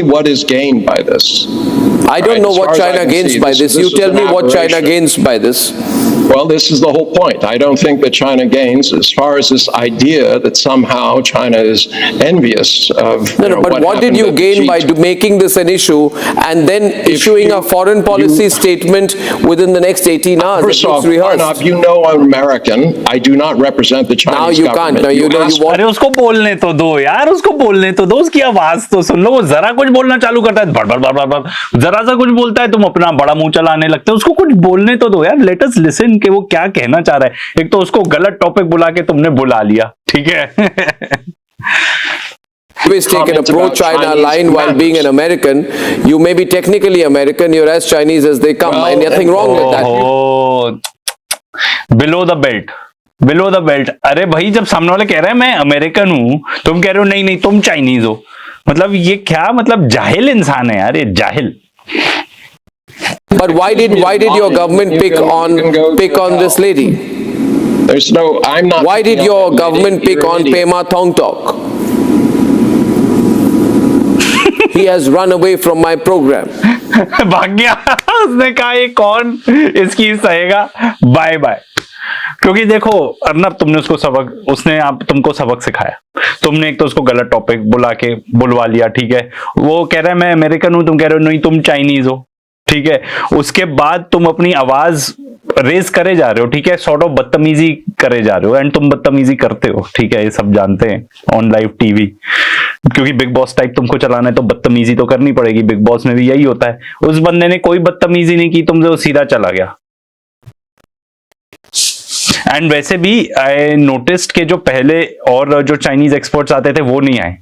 what is gained by this. I don't know what China gains by this. You tell me what China gains by this. Well, this is the whole point. I don't think that China gains as far as this idea that somehow China is envious of. No, but what did you gain by making this an issue and then issuing a foreign policy statement within the next 18 hours? First off, Arnab, you know I'm American. I do not represent the Chinese government. Now you can't. Now you know you want. अरे उसको बोलने तो दो यार, उसको बोलने तो दो, उसकी आवाज तो सुन लो। वो जरा कुछ बोलना चालू करता है, बड़ जरा सा कुछ बोलता है, तुम अपना बड़ा मुंह चलाने लगते हो। उसको कुछ बोलने तो दो यार, लेट अस लिसन कि वो क्या कहना चाह रहा है। एक तो उसको गलत टॉपिक बुला के तुमने बुला लिया, ठीक है। Always take a pro-China line while being an American. You may be technically American, you're as Chinese as they come. Well, nothing wrong with that. Below the belt. Below the belt. अरे भाई, जब सामने वाले कह रहे हैं मैं American हूं, तुम कह रहे हो नहीं नहीं तुम चाइनीज हो, मतलब ये क्या, मतलब जाहिल इंसान है यार, ये जाहिल। But why did your government pick on this lady? There's no. I'm not. Why did your government pick on Pema Tongtok? He has run away from my program. भाग गया। उसने कहा ये कौन इसकी सहेगा, बाय बाय। क्योंकि देखो अर्नब, तुमने उसको सबक, उसने तुमको सबक सिखाया। तुमने एक तो उसको गलत टॉपिक बुलवा लिया, ठीक है। वो कह रहा है मैं अमेरिकन हूं, तुम कह रहे हो नहीं तुम चाइनीज हो, ठीक है। उसके बाद तुम अपनी आवाज रेज करे जा रहे हो, ठीक है, सॉर्ट ऑफ बदतमीजी करे जा रहे हो, एंड तुम बदतमीजी करते हो, ठीक है, ये सब जानते हैं ऑन लाइव टीवी। क्योंकि बिग बॉस टाइप तुमको चलाना है तो बदतमीजी तो करनी पड़ेगी, बिग बॉस में भी यही होता है। उस बंदे ने कोई बदतमीजी नहीं की, तुमसे वो सीधा चला गया। एंड वैसे भी आई नोटिस्ड के जो पहले और जो चाइनीज एक्सपर्ट्स आते थे वो नहीं आए,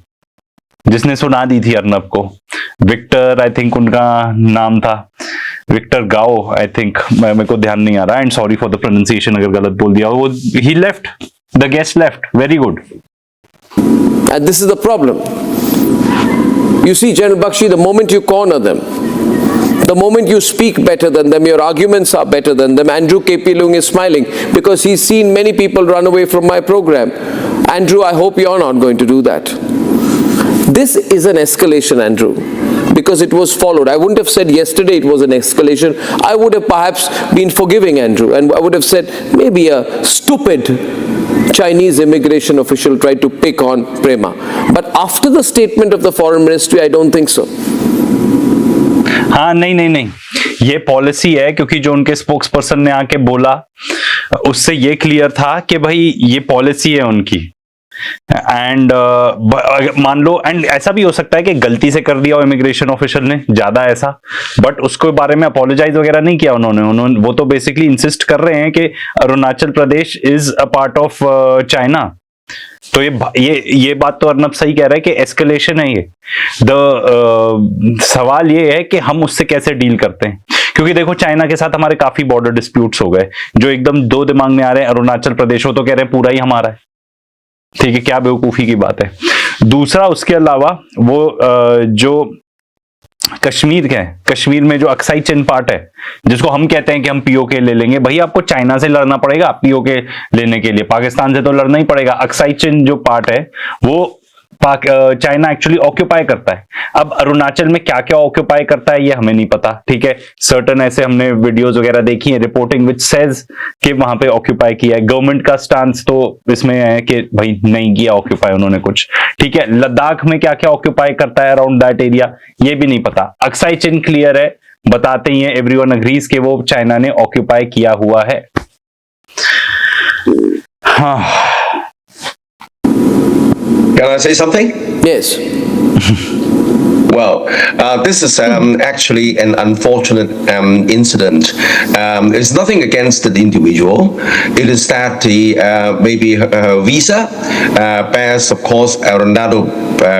जिसने सुना दी थी अर्नब को। विक्टर, आई थिंक उनका नाम था, विक्टर गाओ, आई थिंक, मेरे को ध्यान नहीं आ रहा, and sorry for the pronunciation अगर गलत बोल दिया। वो ही left, the guest left, very good. And this is the problem. You see, General Bakshi, the moment you corner them, the moment you speak better than them, your arguments are better than them. Andrew KP Leung is smiling because he's seen many people run away from my program. Andrew, I hope you're not going to do that. This is an escalation, Andrew, because it was followed. I wouldn't have said yesterday it was an escalation. I would have perhaps been forgiving, Andrew, and I would have said maybe a stupid Chinese immigration official tried to pick on Prema. But after the statement of the foreign ministry, I don't think so. हाँ, नहीं, ये policy है, क्योंकि जो उनके spokes person ने आके बोला उससे ये क्लियर था कि भाई ये पॉलिसी है उनकी। एंड मान लो, एंड ऐसा भी हो सकता है कि गलती से कर दिया हो इमिग्रेशन ऑफिशियल ने, ज्यादा ऐसा, बट उसके बारे में अपोलोजाइज वगैरह नहीं किया उन्होंने। वो तो बेसिकली इंसिस्ट कर रहे हैं कि Arunachal Pradesh is a part of China. तो ये बात तो अर्नब सही कह रहा है कि एस्केलेशन है ये। सवाल ये है कि हम उससे कैसे डील करते हैं, क्योंकि देखो चाइना के साथ हमारे काफी बॉर्डर डिस्प्यूट्स हो गए, जो एकदम दो दिमाग में आ रहे हैं। अरुणाचल प्रदेश हो तो कह रहे हैं पूरा ही हमारा है, ठीक है, क्या बेवकूफी की बात है। दूसरा, उसके अलावा वो जो कश्मीर है, कश्मीर में जो अक्साई चिन पार्ट है, जिसको हम कहते हैं कि हम पीओके ले लेंगे, भाई आपको चाइना से लड़ना पड़ेगा पीओके लेने के लिए, पाकिस्तान से तो लड़ना ही पड़ेगा। अक्साई चिन जो पार्ट है वो चाइना एक्चुअली ऑक्यूपाई करता है। अब अरुणाचल में क्या क्या ऑक्यूपाई करता है ये हमें नहीं पता, ठीक है। सर्टन ऐसे हमने वीडियोस वगैरह देखी है, रिपोर्टिंग विच सेज कि वहां पे ऑक्यूपाई किया है। गवर्नमेंट का स्टांस तो इसमें है कि भाई नहीं किया ऑक्यूपाई उन्होंने कुछ, ठीक है। लद्दाख में क्या क्या ऑक्यूपाई करता है अराउंड दैट एरिया, ये भी नहीं पता। अक्साई चिन क्लियर है, बताते ही है, एवरीवन अग्रीज कि वो चाइना ने ऑक्यूपाई किया हुआ है। हाँ, Can I say something? Yes. Well, this is actually an unfortunate incident. It's nothing against the individual. It is that the maybe visa bears, of course, Arunachal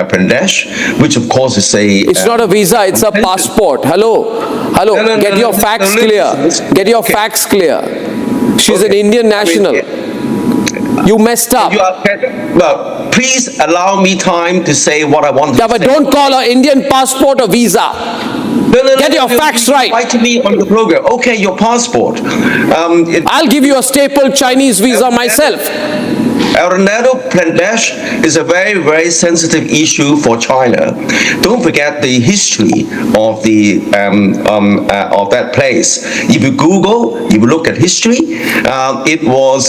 Pradesh, which of course is a. It's not a visa; it's a passport. Hello. No, Get your facts clear. Get your facts clear. She's an Indian national. You messed up. Well, please allow me time to say what I want to say. Yeah, but don't call an Indian passport a visa. Get your facts right. Write to me on the program. Okay, your passport. I'll give you a staple Chinese visa myself. Arunachal Pradesh is a very, very sensitive issue for China. Don't forget the history of of that place. If you Google, if you look at history, it was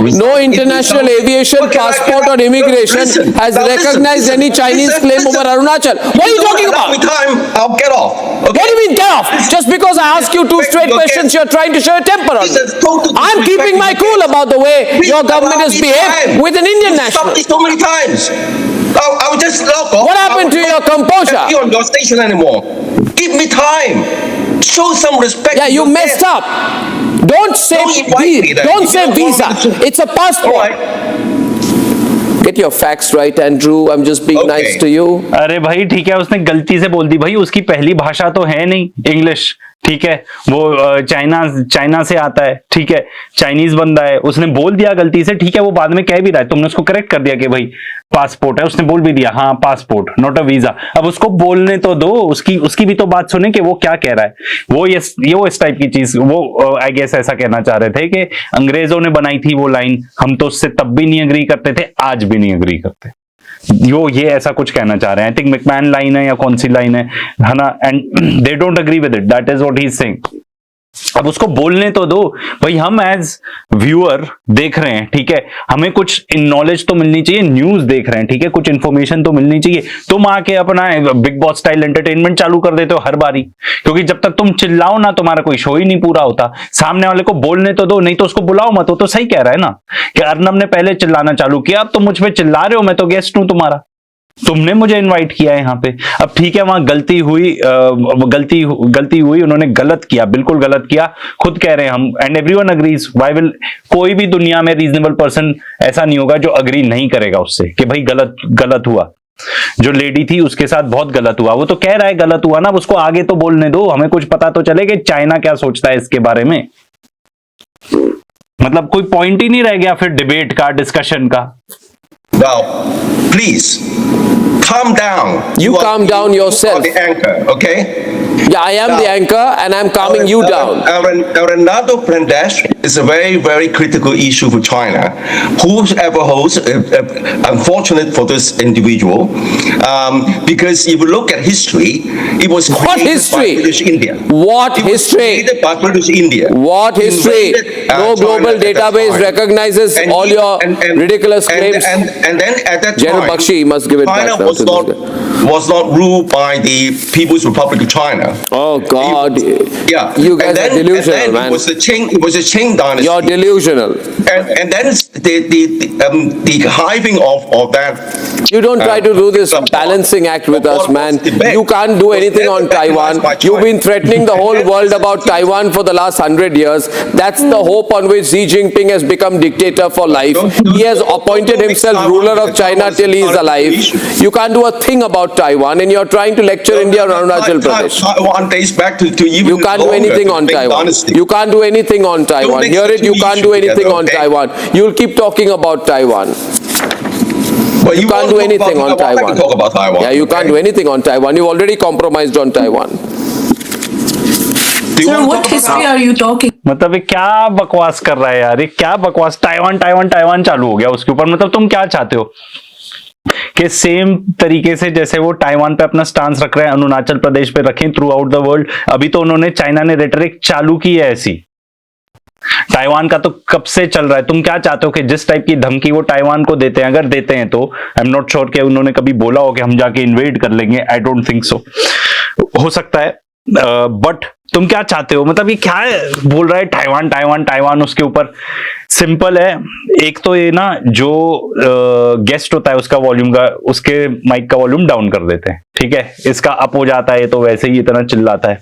No international aviation passport or immigration has recognized any Chinese claim over Arunachal. What are you talking about? Time, I'll get off. Okay? What do you mean get off? Just because I ask you two straight questions, you're trying to show a temper on me. I'm keeping my cool about the way your government has behaved with an Indian national. Stop this so many times. I will just log off. What happened to your composure? Be on your station anymore. Give me time. Show some respect. Yeah, to you your messed guests. up. Don't say Don't invite me then. don't You say don't visa. want me to- It's a All passport. right. Get your facts right, Andrew. I'm just being Okay. nice to you. अरे भाई ठीक है, उसने गलती से बोल दी भाई, उसकी पहली भाषा तो है नहीं इंग्लिश, ठीक है, वो चाइना से आता है, ठीक है, चाइनीज बंदा है, उसने बोल दिया गलती से, ठीक है, वो बाद में कह भी रहा है, तुमने उसको करेक्ट कर दिया कि भाई पासपोर्ट है, उसने बोल भी दिया हाँ पासपोर्ट नॉट अ वीजा। अब उसको बोलने तो दो, उसकी भी तो बात सुने कि वो क्या कह रहा है। वो ये इस टाइप की चीज, वो आई गेस ऐसा कहना चाह रहे थे कि अंग्रेजों ने बनाई थी वो लाइन, हम तो उससे तब भी नहीं अग्री करते थे, आज भी नहीं अग्री करते। ये ऐसा कुछ कहना चाह रहे हैं। आई थिंक मैकमैन लाइन है या कौन सी लाइन है ना, and they don't agree with it, that is what he is saying. अब उसको बोलने तो दो भाई, हम एज व्यूअर देख रहे हैं, ठीक है, हमें कुछ नॉलेज तो मिलनी चाहिए, न्यूज देख रहे हैं, ठीक है, कुछ इंफॉर्मेशन तो मिलनी चाहिए। तुम आके अपना बिग बॉस स्टाइल एंटरटेनमेंट चालू कर देते हो हर बारी, क्योंकि जब तक तुम चिल्लाओ ना तुम्हारा कोई शो ही नहीं पूरा होता। सामने वाले को बोलने तो दो, नहीं तो उसको बुलाओ मत। वो तो सही कह रहा है ना कि अर्नब ने पहले चिल्लाना चालू किया, अब तुम मुझ पे चिल्ला रहे हो, मैं तो गेस्ट हूं तुम्हारा, तुमने मुझे इनवाइट किया है यहाँ पे। अब ठीक है, वहां गलती हुई, उन्होंने गलत किया, बिल्कुल गलत किया, खुद कह रहे हैं हम, and everyone agrees. Why will कोई भी दुनिया में रीजनेबल पर्सन ऐसा नहीं होगा जो अग्री नहीं करेगा उससे कि भाई गलत हुआ। जो लेडी थी उसके साथ बहुत गलत हुआ, वो तो कह रहा है गलत हुआ ना, उसको आगे तो बोलने दो, हमें कुछ पता तो चले कि चाइना क्या सोचता है इसके बारे में। मतलब कोई पॉइंट ही नहीं रह गया फिर डिबेट का, डिस्कशन का। Now, please calm down. You calm down yourself. You are the anchor, okay? Yeah, I am the anchor and I'm calming you down. Arunachal Pradesh is a very, very critical issue for China. Whoever holds, unfortunate for this individual, because if you look at history, it was What created history? by British India. What It was history? created by British India. What history? Invaded, No China global at that database time. recognizes And all he- your and- ridiculous and- claims. And then at that General time, Bakshi, you must give it China back now was to this not guy. was not ruled by the People's Republic of China. Oh God. Yeah. You guys are delusional, and then man. It was the Qing dynasty. You're delusional. And then the hiving of that. You don't try to do this balancing act with us, man. You can't do anything on Taiwan. You've been threatening the whole world about Taiwan for the last 100 years. That's the hope on which Xi Jinping has become dictator for life. He has appointed himself ruler of China till he is alive. You can't do a thing about Taiwan, and you're trying to lecture India on Arunachal Pradesh. Taiwan dates back to even You can't do longer, anything to on Qing Taiwan. dynasty. You can't do anything on Taiwan. mix Hear the it, you two can't do issues anything together, on okay? Taiwan. You'll keep talking about Taiwan. But You can't do anything on I Taiwan. can talk about Taiwan. Yeah, you can't do anything on Taiwan. You've already compromised on Taiwan. Do you Sir, want to what talk history about- are you talking? मतलब ये क्या बकवास कर रहा है यार, ये क्या बकवास, टाइवान चालू हो गया उसके ऊपर। मतलब तुम क्या चाहते हो कि सेम तरीके से जैसे वो टाइवान पे अपना स्टांस रख रहे हैं, अरुणाचल प्रदेश पे रखें थ्रू आउट द वर्ल्ड। अभी तो उन्होंने, चाइना ने रेटरिक चालू की है ऐसी। ताइवान का तो कब से चल रहा है। तुम क्या चाहते हो कि जिस टाइप की धमकी वो ताइवान को देते हैं, अगर देते हैं तो आई एम नॉट श्योर कि उन्होंने कभी बोला हो कि हम जाके इन्वेड कर लेंगे। I don't think so. हो सकता है, बट तुम क्या चाहते हो? मतलब ये क्या है, बोल रहा है टाइवान उसके ऊपर। सिंपल है, एक तो ये ना जो गेस्ट होता है उसका वॉल्यूम का, उसके माइक का वॉल्यूम डाउन कर देते हैं, ठीक है। इसका अप हो जाता है, ये तो वैसे ही इतना चिल्लाता है।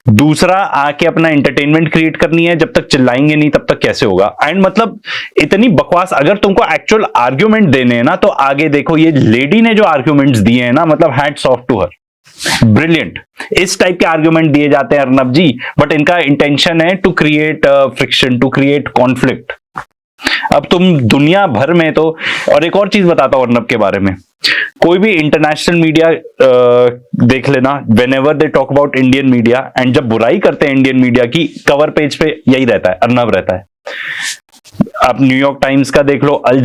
दूसरा, आके अपना एंटरटेनमेंट क्रिएट करनी है, जब तक चिल्लाएंगे नहीं तब तक कैसे होगा। एंड मतलब इतनी बकवास, अगर तुमको एक्चुअल आर्ग्यूमेंट देने हैं ना तो आगे देखो, ये लेडी ने जो आर्ग्यूमेंट्स दिए हैं ना, मतलब hats off to her, brilliant. इस टाइप के आर्ग्यूमेंट दिए जाते हैं अर्नब जी, बट इनका इंटेंशन है to create friction, to create conflict. अब तुम दुनिया भर में तो, और एक और चीज बताता हूं अर्नब के बारे में, कोई भी इंटरनेशनल मीडिया देख लेना, when ever they talk about Indian media, and जब बुराई करते हैं इंडियन मीडिया की, कवर पेज पे यही रहता है, अर्नब रहता है। आप न्यूयॉर्क टाइम्स का देख लो, अल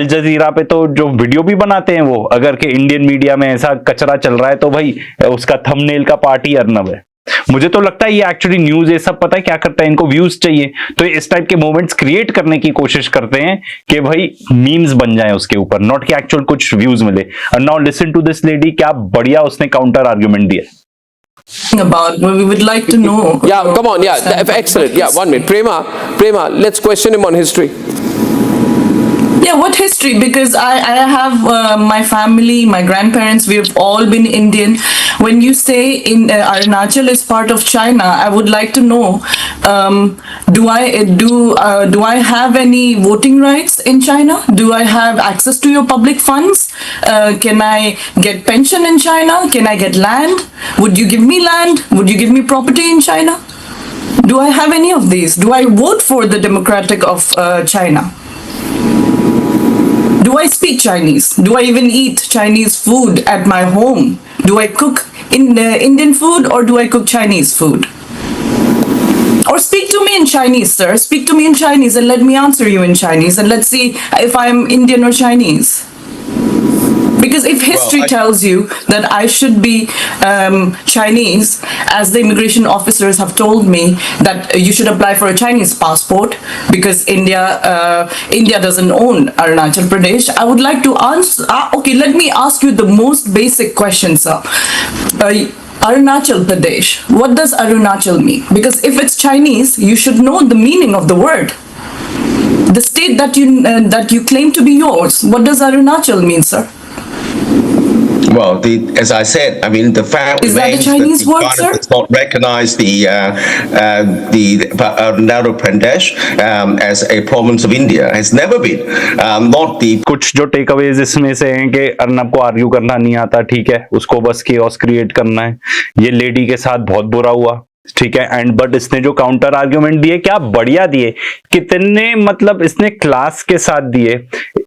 जजीरा पे तो जो वीडियो भी बनाते हैं वो, अगर के इंडियन मीडिया में ऐसा कचरा चल रहा है तो भाई उसका थंबनेल का पार्ट ही अर्नब है। मुझे तो लगता है ये एक्चुअली न्यूज ये सब पता है क्या करता है, इनको व्यूज चाहिए, तो इस टाइप के मोमेंट्स क्रिएट करने की कोशिश करते हैं कि भाई मीम्स बन जाए उसके ऊपर, नॉट कि एक्चुअल कुछ व्यूज मिले। और now listen to this lady, क्या बढ़िया उसने काउंटर आर्ग्यूमेंट दिया। About we would like to know. Yeah, come on, yeah, excellent. Yeah, 1 minute. Prema, let's question him on history. Yeah, what history? Because I have my family, my grandparents, we've all been Indian. When you say in Arunachal is part of China, I would like to know, do I have any voting rights in China? Do I have access to your public funds? Can I get pension in China? Can I get land? Would you give me land? Would you give me property in China? Do I have any of these? Do I vote for the Democratic of China? Do I speak Chinese? Do I even eat Chinese food at my home? Do I cook Indian food or do I cook Chinese food? Or speak to me in Chinese, sir. Speak to me in Chinese and let me answer you in Chinese and let's see if I am Indian or Chinese. Because if history tells you that I should be Chinese, as the immigration officers have told me that you should apply for a Chinese passport because India doesn't own Arunachal Pradesh, I would like to answer. Okay, let me ask you the most basic question, sir. Arunachal Pradesh. What does Arunachal mean? Because if it's Chinese, you should know the meaning of the word. The state that you claim to be yours. What does Arunachal mean, sir? Well, as I said, I mean, the fact Is that a remains Chinese that word, China sir? does not recognize the Arunachal Pradesh as a province of India. Has never been. Not the कुछ जो take Awez इसमें से हैं कि अर्नब को argue करना नहीं आता, ठीक है, उसको बस केओस क्रिएट करना है। ये लेडी के साथ बहुत बुरा हुआ, ठीक है, एंड बट इसने जो काउंटर आर्ग्यूमेंट दिए क्या बढ़िया दिए, कितने मतलब इसने क्लास के साथ दिए,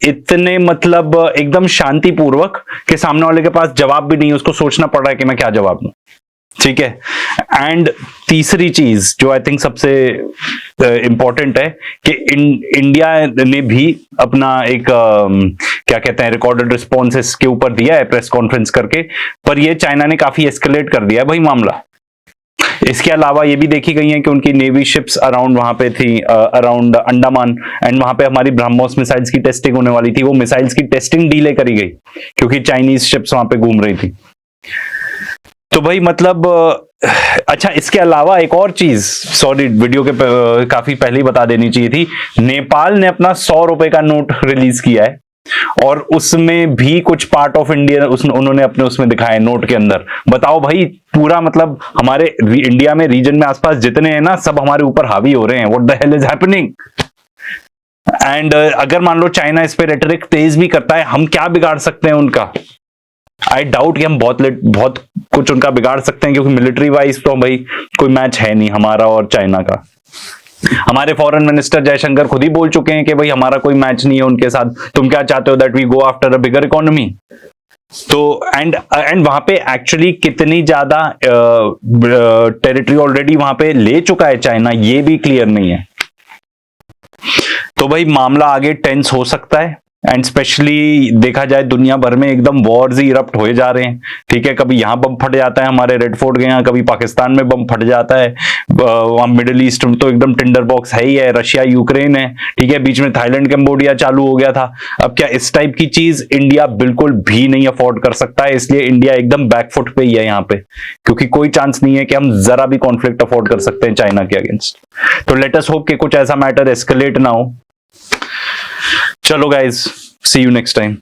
इतने मतलब एकदम शांतिपूर्वक कि सामने वाले के पास जवाब भी नहीं, उसको सोचना पड़ रहा है कि मैं क्या जवाब दूं, ठीक है। एंड तीसरी चीज जो आई थिंक सबसे इंपॉर्टेंट है कि इंडिया ने भी अपना एक क्या कहते हैं रिकॉर्डेड रिस्पॉन्स इसके ऊपर दिया है प्रेस कॉन्फ्रेंस करके, पर ये चाइना ने काफी एस्केलेट कर दिया है भाई मामला। इसके अलावा ये भी देखी गई है कि उनकी नेवी शिप्स अराउंड वहां पे थी, अराउंड अंडमान, एंड वहां पे हमारी ब्रह्मोस मिसाइल्स की टेस्टिंग होने वाली थी, वो मिसाइल्स की टेस्टिंग डिले करी गई क्योंकि चाइनीज शिप्स वहां पे घूम रही थी। तो भाई मतलब अच्छा, इसके अलावा एक और चीज, सॉरी वीडियो के काफी पहले ही बता देनी चाहिए थी, नेपाल ने अपना 100 रुपए का नोट रिलीज किया है और उसमें भी कुछ पार्ट ऑफ इंडिया उन्होंने अपने उसमें दिखाया नोट के अंदर। बताओ भाई, पूरा मतलब हमारे इंडिया में रीजन में आसपास जितने हैं ना, सब हमारे ऊपर हावी हो रहे हैं। What the hell is happening? And अगर मान लो चाइना इस पे रेटरिक तेज भी करता है, हम क्या बिगाड़ सकते हैं उनका? आई डाउट कि हम बहुत कुछ उनका बिगाड़ सकते हैं, क्योंकि मिलिट्री वाइज तो भाई कोई मैच है नहीं हमारा और चाइना का। हमारे फॉरेन मिनिस्टर जयशंकर खुद ही बोल चुके हैं कि भाई हमारा कोई मैच नहीं है उनके साथ, तुम क्या चाहते हो that we go after a bigger economy. तो एंड वहां पे एक्चुअली कितनी ज्यादा टेरिटरी ऑलरेडी वहां पे ले चुका है चाइना, ये भी क्लियर नहीं है। तो भाई मामला आगे टेंस हो सकता है, एंड स्पेशली देखा जाए दुनिया भर में एकदम वॉर्स ही इरप्ट होए जा रहे हैं, ठीक है। कभी यहां बम फट जाता है हमारे रेड फोर्ट के यहाँ, कभी पाकिस्तान में बम फट जाता है, वहां मिडिल ईस्ट तो एकदम टिंडर बॉक्स है ही है, रशिया यूक्रेन है, ठीक है, बीच में थाईलैंड कैम्बोडिया चालू हो गया था। अब क्या इस टाइप की चीज इंडिया बिल्कुल भी नहीं अफोर्ड कर सकता है, इसलिए इंडिया एकदम बैकफुट पे ही है यहाँ पे, क्योंकि कोई चांस नहीं है कि हम जरा भी कॉन्फ्लिक्ट अफोर्ड कर सकते हैं चाइना के अगेंस्ट। तो लेट अस होप कि कुछ ऐसा मैटर एस्केलेट ना हो। चलो guys, see you next time.